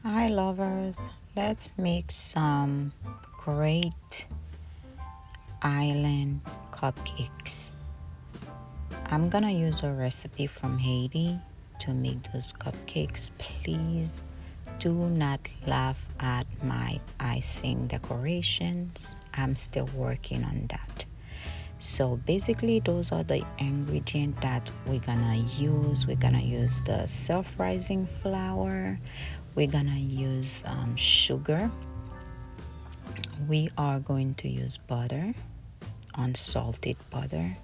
Hi lovers, let's make some great island cupcakes. I'm gonna use a recipe from Haiti to make those cupcakes. Please do not laugh at my icing decorations. I'm still working on that. So basically those are the ingredients that we're gonna use. We're gonna use the self-rising flour. We're gonna use sugar. We are going to use butter, unsalted butter,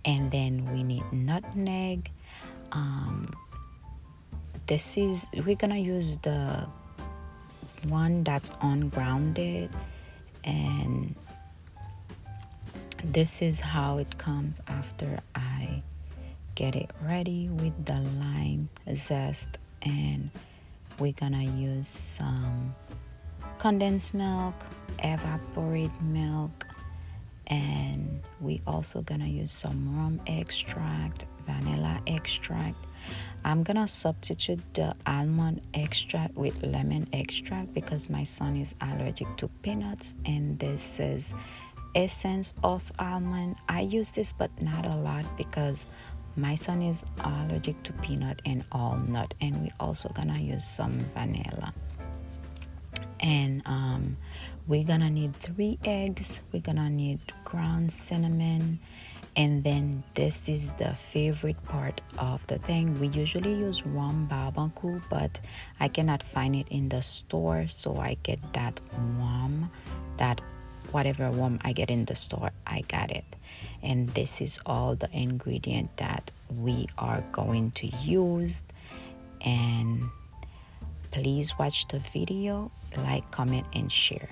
and then we need nutmeg. Um, this is we're gonna use the one that's ungrounded, and this is how it comes after I get it ready with the lime zest. And we're gonna use some condensed milk, evaporate milk, and we also gonna use some rum extract, vanilla extract. I'm gonna substitute the almond extract with lemon extract because my son is allergic to peanuts, and this is essence of almond. I use this but not a lot because my son is allergic to peanut and all nut. And we also gonna use some vanilla. And we're gonna need 3 eggs. We're gonna need ground cinnamon, and then this is the favorite part of the thing. We usually use rum barbecue, but I cannot find it in the store, so I get that rum, that whatever rum I get in the store, I got it. And this is all the ingredient that we are going to use. And please watch the video, like, comment, and share.